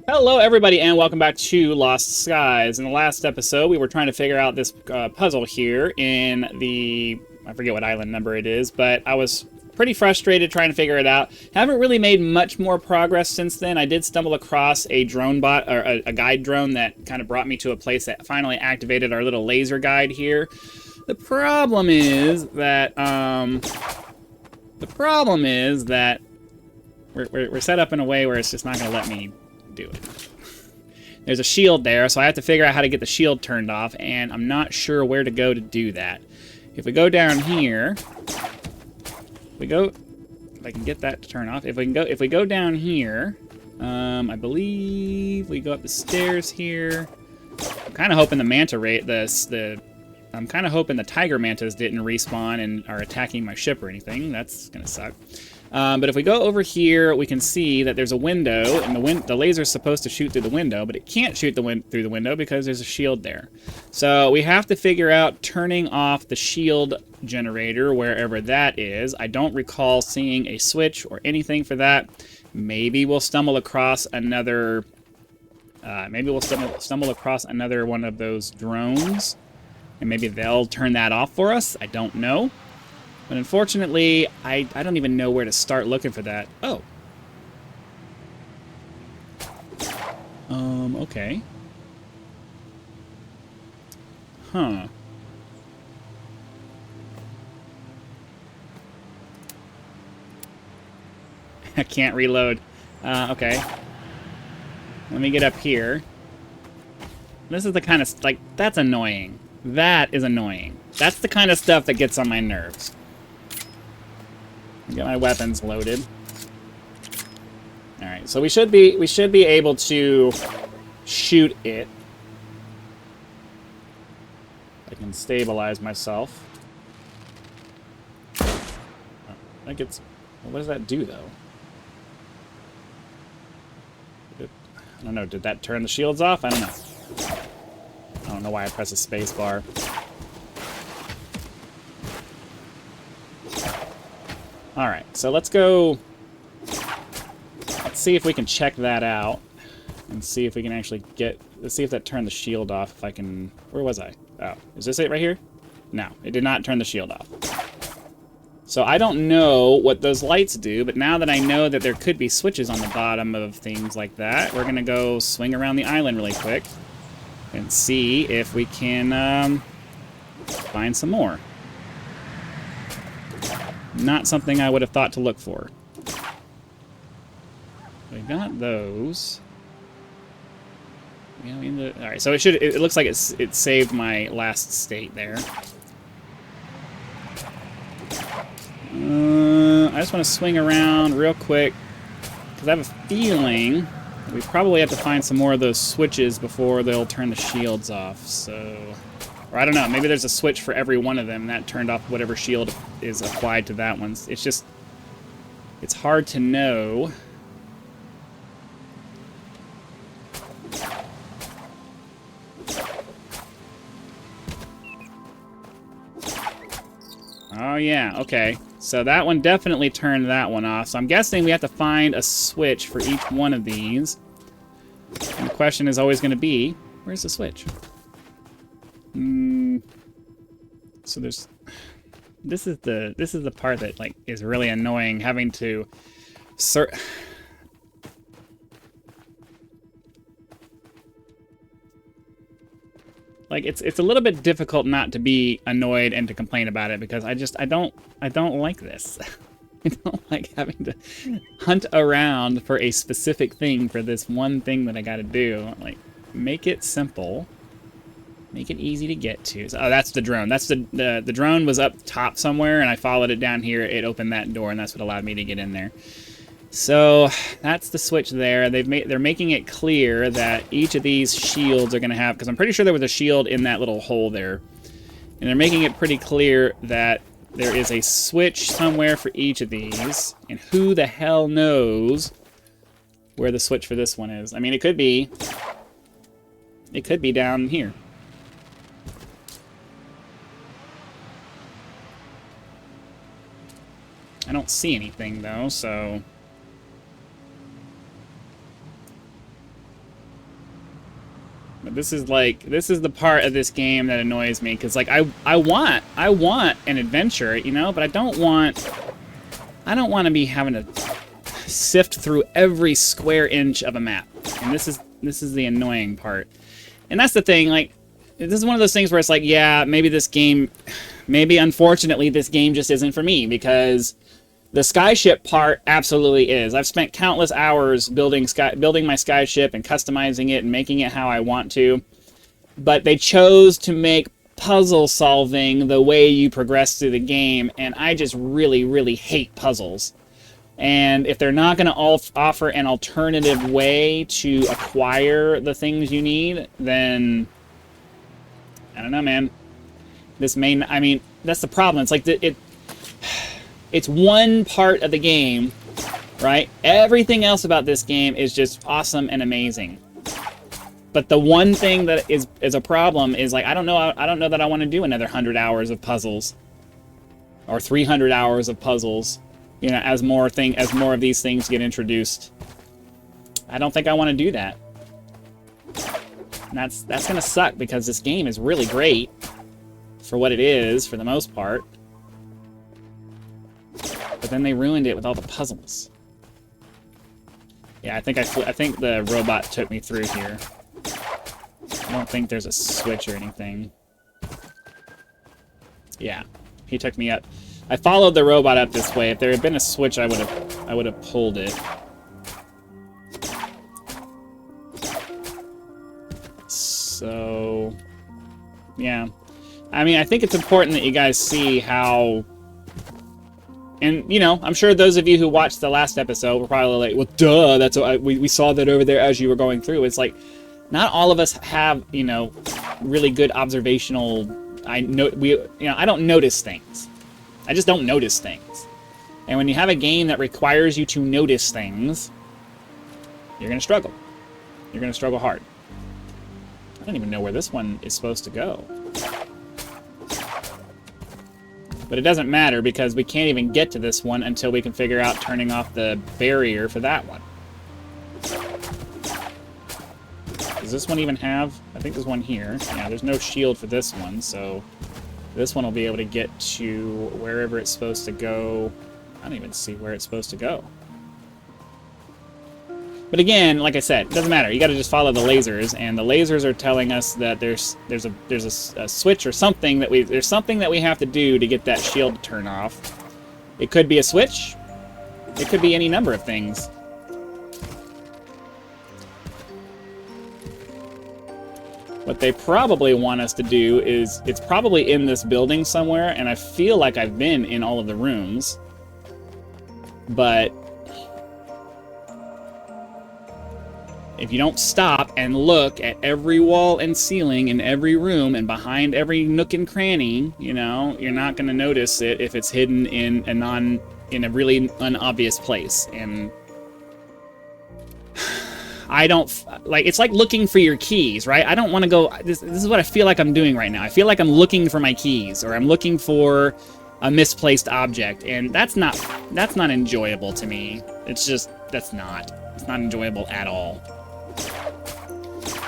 Hello, everybody, and welcome back to Lost Skies. In the last episode, we were trying to figure out this puzzle here in the... I forget what island number it is, but I was pretty frustrated trying to figure it out. Haven't really made much more progress since then. I did stumble across a drone bot, or a guide drone that kind of brought me to a place that finally activated our little laser guide here. The problem is that, we're set up in a way where it's just not going to let me do it. There's a shield there, so I have to figure out how to get the shield turned off, and I'm not sure where to go to do that. If we go down here, if I can get that to turn off. If we go down here, I believe we go up the stairs here. I'm kind of hoping the manta ray, I'm kind of hoping the tiger mantas didn't respawn and are attacking my ship or anything. That's gonna suck. But if we go over here, we can see that there's a window, and the laser's supposed to shoot through the window, but it can't shoot through the window because there's a shield there. So we have to figure out turning off the shield generator wherever that is. I don't recall seeing a switch or anything for that. Maybe we'll stumble across another... stumble across another one of those drones, and maybe they'll turn that off for us. I don't know. But unfortunately, I don't even know where to start looking for that. Oh. Okay. Huh. I can't reload. Okay. Let me get up here. This is the kind of, like, that's annoying. That is annoying. That's the kind of stuff that gets on my nerves. Get my weapons loaded. All right, so we should be able to shoot it. I can stabilize myself. Oh, that gets. Well, what does that do though? I don't know. Did that turn the shields off? I don't know. I don't know why I press a space bar. Alright, so let's go... Let's see if we can check that out. And see if we can actually get... Let's see if that turned the shield off. If I can... Where was I? Oh, is this it right here? No, it did not turn the shield off. So I don't know what those lights do, but now that I know that there could be switches on the bottom of things like that, we're going to go swing around the island really quick and see if we can find some more. Not something I would have thought to look for. We got those. Yeah, all right, so it looks like it saved my last state there. I just want to swing around real quick because I have a feeling we probably have to find some more of those switches before they'll turn the shields off. So, or I don't know, maybe there's a switch for every one of them, and that turned off whatever shield is applied to that one. It's just, it's hard to know. Oh yeah, okay. So that one definitely turned that one off. So I'm guessing we have to find a switch for each one of these. And the question is always going to be, where's the switch? So there's... This is the part that, like, is really annoying, having to... Like, it's a little bit difficult not to be annoyed and to complain about it, because I don't like this. I don't like having to hunt around for a specific thing for this one thing that I gotta do. Like, make it simple. Make it easy to get to. So, oh, that's the drone. That's the drone was up top somewhere, and I followed it down here. It opened that door, and that's what allowed me to get in there. So that's the switch there. They're making it clear that each of these shields are going to have, because I'm pretty sure there was a shield in that little hole there, and they're making it pretty clear that there is a switch somewhere for each of these, and who the hell knows where the switch for this one is. I mean, it could be down here. I don't see anything though, so But this is the part of this game that annoys me, because like I want an adventure, you know, but I don't want to be having to sift through every square inch of a map. And this is the annoying part. And that's the thing, like, this is one of those things where it's like, yeah, maybe unfortunately this game just isn't for me, because the skyship part absolutely is. I've spent countless hours building my skyship and customizing it and making it how I want to. But they chose to make puzzle solving the way you progress through the game, and I just really, really hate puzzles. And if they're not going to offer an alternative way to acquire the things you need, then I don't know, man. I mean, that's the problem. It's like it's one part of the game, right? Everything else about this game is just awesome and amazing. But the one thing that is a problem is, like, I don't know that I want to do another 100 hours of puzzles or 300 hours of puzzles, you know, as more of these things get introduced. I don't think I want to do that. And that's going to suck, because this game is really great for what it is for the most part. But then they ruined it with all the puzzles. Yeah, I think the robot took me through here. I don't think there's a switch or anything. Yeah, he took me up. I followed the robot up this way. If there had been a switch, I would have pulled it. So, yeah. I mean, I think it's important that you guys see how. And, you know, I'm sure those of you who watched the last episode were probably like, well, duh, that's what we saw that over there as you were going through. It's like, not all of us have, you know, really good observational. I don't notice things. I just don't notice things. And when you have a game that requires you to notice things, you're going to struggle. You're going to struggle hard. I don't even know where this one is supposed to go. But it doesn't matter, because we can't even get to this one until we can figure out turning off the barrier for that one. Does this one even have... I think there's one here. Yeah, there's no shield for this one, so this one will be able to get to wherever it's supposed to go. I don't even see where it's supposed to go. But again, like I said, it doesn't matter. You got to just follow the lasers, and the lasers are telling us that there's a switch or something there's something that we have to do to get that shield to turn off. It could be a switch. It could be any number of things. What they probably want us to do is, it's probably in this building somewhere, and I feel like I've been in all of the rooms. But if you don't stop and look at every wall and ceiling in every room and behind every nook and cranny, you know, you're not going to notice it if it's hidden in a really unobvious place. And I don't, like, it's like looking for your keys, right? I don't want to go, this is what I feel like I'm doing right now. I feel like I'm looking for my keys, or I'm looking for a misplaced object, and that's not enjoyable to me. It's just, it's not enjoyable at all.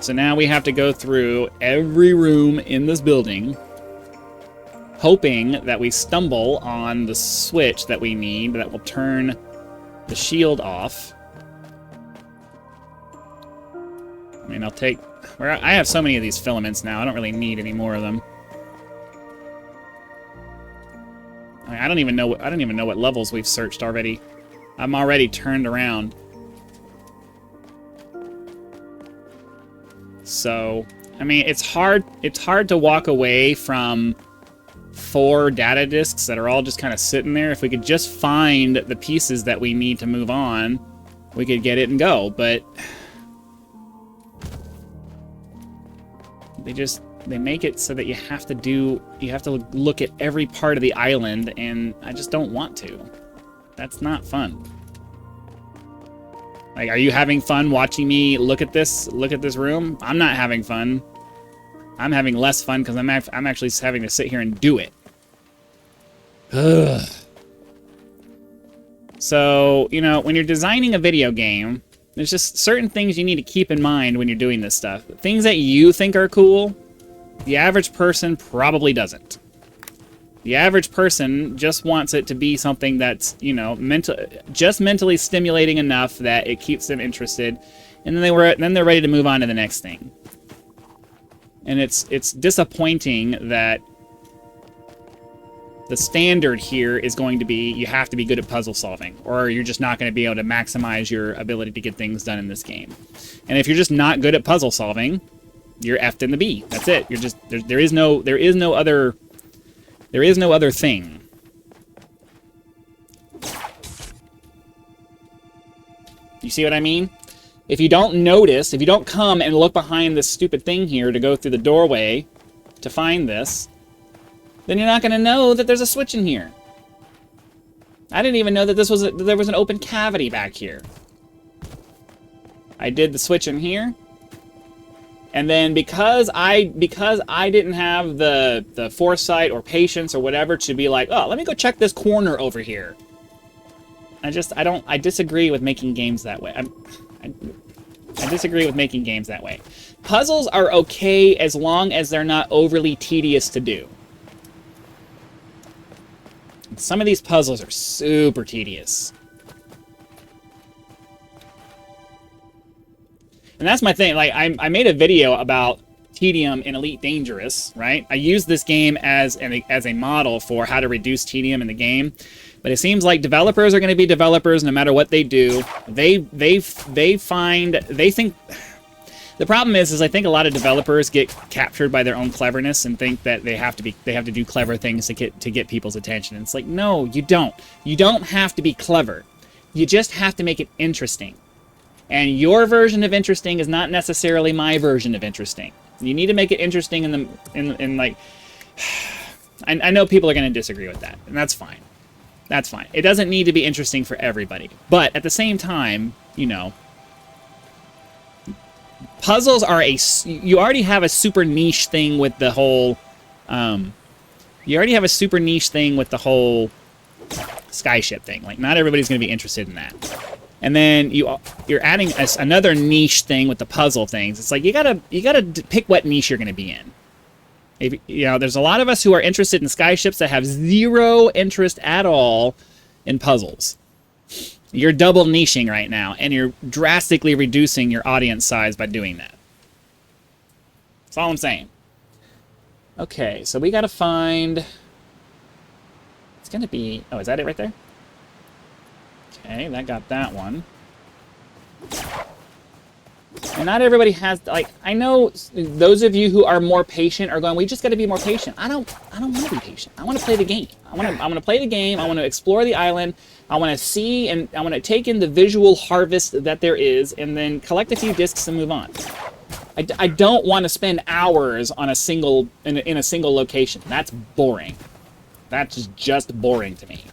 So now we have to go through every room in this building, hoping that we stumble on the switch that we need that will turn the shield off. I mean, I have so many of these filaments now, I don't really need any more of them. I mean, I don't even know what levels we've searched already. I'm already turned around. So, I mean, it's hard to walk away from 4 data disks that are all just kind of sitting there. If we could just find the pieces that we need to move on, we could get it and go, but they make it so that you have to look at every part of the island, and I just don't want to. That's not fun. Like, are you having fun watching me look at this room? I'm not having fun. I'm having less fun because I'm actually having to sit here and do it. Ugh. So, you know, when you're designing a video game, There's just certain things you need to keep in mind when you're doing this stuff. Things that you think are cool, the average person probably doesn't. The average person just wants it to be something that's, you know, just mentally stimulating enough that it keeps them interested, and then they're ready to move on to the next thing. And it's disappointing that the standard here is going to be you have to be good at puzzle solving, or you're just not going to be able to maximize your ability to get things done in this game. And if you're just not good at puzzle solving, you're effed in the B. That's it. You're just there is no other thing. You see what I mean? If you don't notice, if you don't come and look behind this stupid thing here to go through the doorway to find this, then you're not going to know that there's a switch in here. I didn't even know that there was an open cavity back here. I did the switch in here, and then because I didn't have the foresight or patience or whatever to be like, oh, let me go check this corner over here. I disagree with making games that way. I disagree with making games that way. Puzzles are okay as long as they're not overly tedious to do. Some of these puzzles are super tedious. And that's my thing. Like, I made a video about tedium in Elite Dangerous, right? I used this game as a model for how to reduce tedium in the game. But it seems like developers are going to be developers no matter what they do. They think... The problem is I think a lot of developers get captured by their own cleverness and think that they have to do clever things to get people's attention. And it's like, no, you don't. You don't have to be clever. You just have to make it interesting. And your version of interesting is not necessarily my version of interesting. You need to make it interesting in like... I know people are going to disagree with that, and that's fine. That's fine. It doesn't need to be interesting for everybody. But at the same time, you know... Puzzles are you already have a super niche thing with the whole, you already have a super niche thing with the whole skyship thing. Like, not everybody's going to be interested in that. And then you're adding another niche thing with the puzzle things. It's like, you gotta pick what niche you're going to be in. If, you know, there's a lot of us who are interested in skyships that have zero interest at all in puzzles. You're double niching right now, and you're drastically reducing your audience size by doing that. That's all I'm saying. Okay, so we gotta find... It's gonna be... Oh, is that it right there? Okay, that got that one. And not everybody has... Like, I know those of you who are more patient are going, we just gotta be more patient. I don't want to be patient. I want to play the game. I want to play the game. I want to explore the island. I want to see and I want to take in the visual harvest that there is, and then collect a few discs and move on. I don't want to spend hours on in a single location. That's boring. That's just boring to me.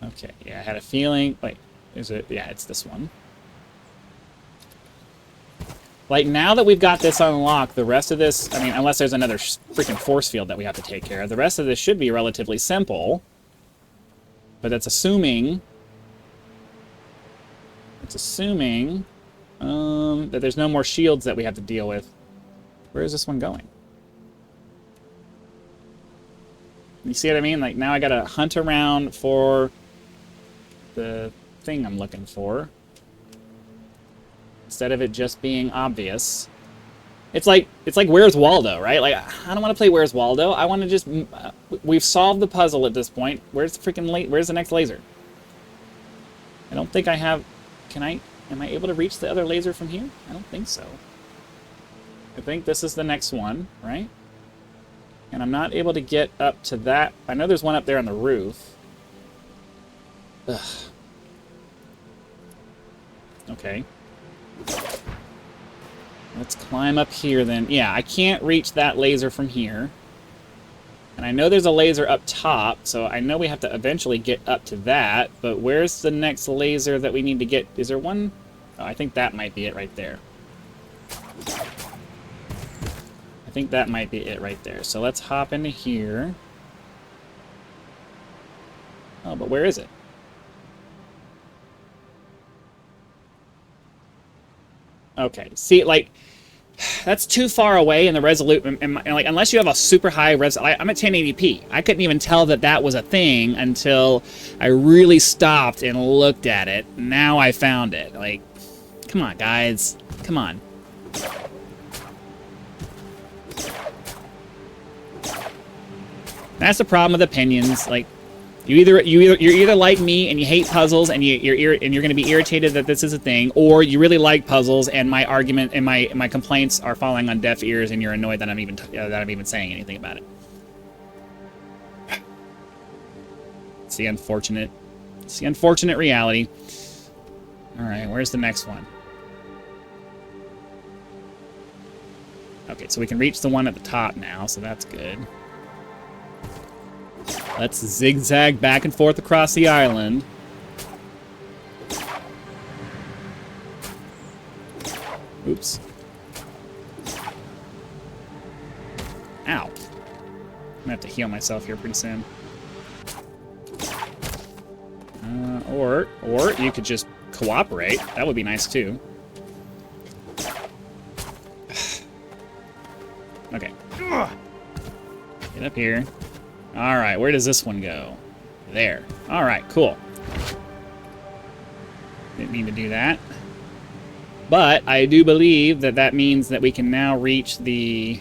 Okay, yeah, I had a feeling. Wait, is it? Yeah, it's this one. Like, now that we've got this unlocked, the rest of this, I mean, unless there's another freaking force field that we have to take care of, the rest of this should be relatively simple. But that's assuming... It's assuming that there's no more shields that we have to deal with. Where is this one going? You see what I mean? Like, now I gotta hunt around for the thing I'm looking for. Instead of it just being obvious. It's like Where's Waldo, right? Like, I don't want to play Where's Waldo. I want to just... we've solved the puzzle at this point. Where's the freaking... Where's the next laser? I don't think I have... Am I able to reach the other laser from here? I don't think so. I think this is the next one, right? And I'm not able to get up to that. I know there's one up there on the roof. Ugh. Okay. Let's climb up here then. Yeah, I can't reach that laser from here. And I know there's a laser up top, so I know we have to eventually get up to that. But where's the next laser that we need to get? Is there one? Oh, I think that might be it right there. I think that might be it right there. So let's hop into here. Oh, but where is it? Okay, see, like, that's too far away in the resolution. Like, unless you have a super high I'm at 1080p. I couldn't even tell that that was a thing until I really stopped and looked at it. Now I found it. Like, come on, guys. Come on. That's the problem with opinions. Like, you're either like me and you hate puzzles and you're going to be irritated that this is a thing, or you really like puzzles and my argument and my complaints are falling on deaf ears and you're annoyed that I'm even saying anything about it. It's the unfortunate reality. All right, where's the next one? Okay, so we can reach the one at the top now, so that's good. Let's zigzag back and forth across the island. Oops. Ow. I'm gonna have to heal myself here pretty soon. Or you could just cooperate. That would be nice too. Okay. Get up here. Alright, where does this one go? There. Alright, cool. Didn't mean to do that. But I do believe that that means that we can now reach the...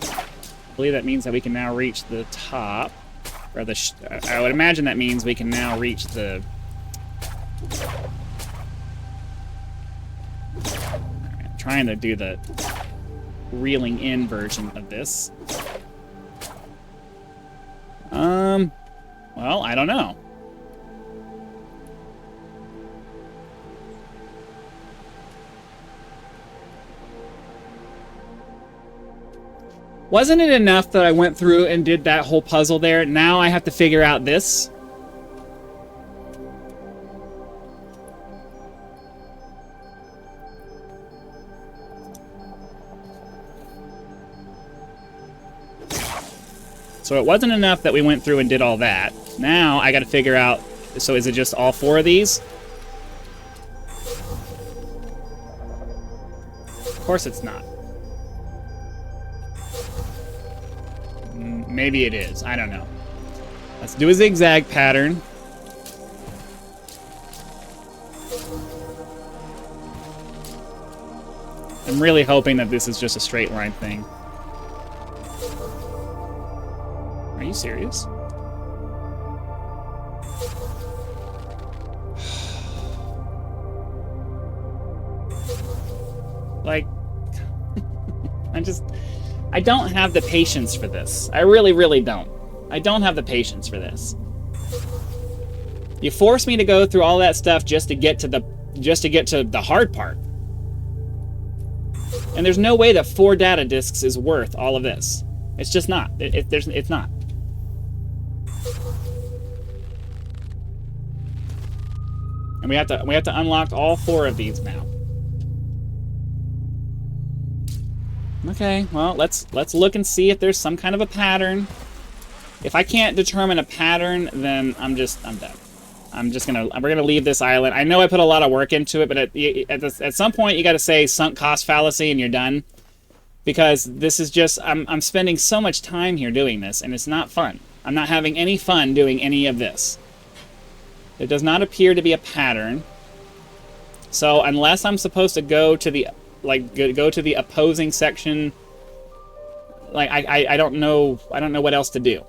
I believe that means that we can now reach the top. Or the... I would imagine that means we can now reach the... Trying to do the reeling in version of this. Well, I don't know. Wasn't it enough that I went through and did that whole puzzle there? Now I have to figure out this? So it wasn't enough that we went through and did all that. Now I got to figure out, so is it just all 4 of these? Of course it's not. Maybe it is. I don't know. Let's do a zigzag pattern. I'm really hoping that this is just a straight line thing. Are you serious? Like, I don't have the patience for this. I really, really don't. I don't have the patience for this. You force me to go through all that stuff just to get to the hard part. And there's no way that 4 data disks is worth all of this. It's just not. It's not. And we have to unlock all 4 of these now. Okay, well, let's look and see if there's some kind of a pattern. If I can't determine a pattern, then I'm done. We're gonna leave this island. I know I put a lot of work into it, but at some point you got to say sunk cost fallacy and you're done, because this is just I'm spending so much time here doing this, and it's not fun. I'm not having any fun doing any of this. There does not appear to be a pattern. So unless I'm supposed to go to the go to the opposing section, like I don't know what else to do.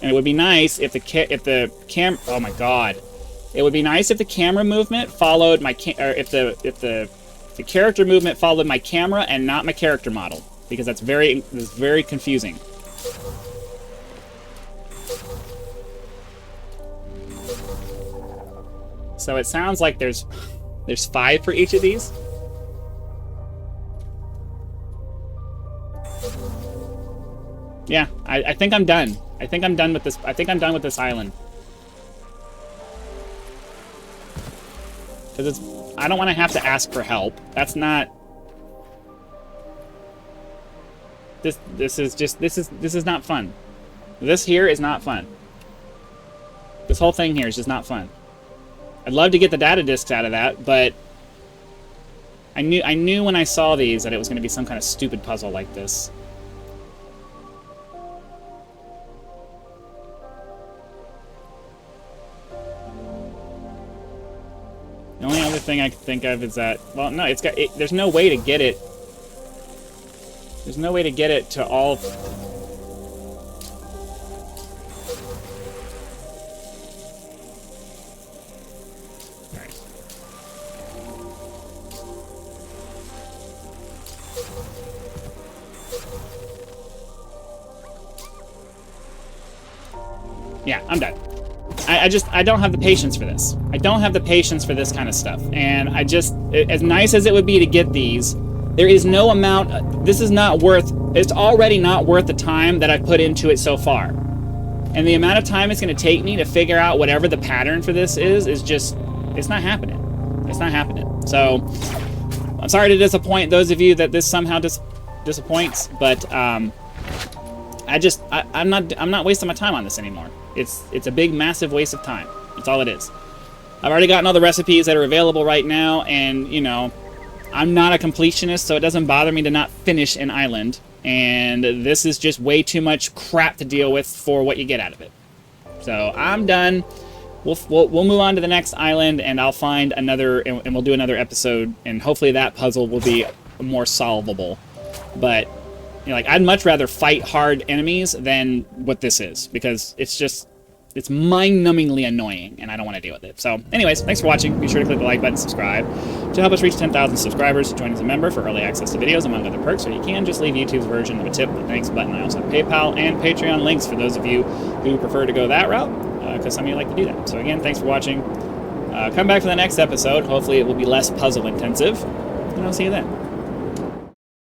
And it would be nice if the oh my god, it would be nice if the camera movement followed my if the character movement followed my camera and not my character model, because that's very confusing. So it sounds like there's 5 for each of these. Yeah, I think I'm done. I think I'm done with this. I think I'm done with this island. Because I don't want to have to ask for help. That's not... This is not fun. This here is not fun. This whole thing here is just not fun. I'd love to get the data discs out of that, but I knew when I saw these that it was going to be some kind of stupid puzzle like this. The only other thing I can think of is that, well, no, there's no way to get it. There's no way to get it to all. Yeah, I'm done. I don't have the patience for this. I don't have the patience for this kind of stuff. And as nice as it would be to get these, there is no amount, this is not worth, it's already not worth the time that I've put into it so far. And the amount of time it's going to take me to figure out whatever the pattern for this is just, it's not happening. It's not happening. So, I'm sorry to disappoint those of you that this somehow disappoints, but I'm not wasting my time on this anymore. It's a big, massive waste of time. That's all it is. I've already gotten all the recipes that are available right now, and, you know, I'm not a completionist, so it doesn't bother me to not finish an island. And this is just way too much crap to deal with for what you get out of it. So I'm done. We'll move on to the next island, and I'll find another, and we'll do another episode, and hopefully that puzzle will be more solvable. But, you know, like, I'd much rather fight hard enemies than what this is, because it's mind-numbingly annoying, and I don't want to deal with it. So, anyways, thanks for watching. Be sure to click the like button, subscribe to help us reach 10,000 subscribers. Join as a member for early access to videos, among other perks, or you can just leave YouTube's version of a tip with the thanks button. I also have PayPal and Patreon links for those of you who prefer to go that route, because some of you like to do that. So again, thanks for watching. Come back for the next episode. Hopefully it will be less puzzle intensive, and I'll see you then.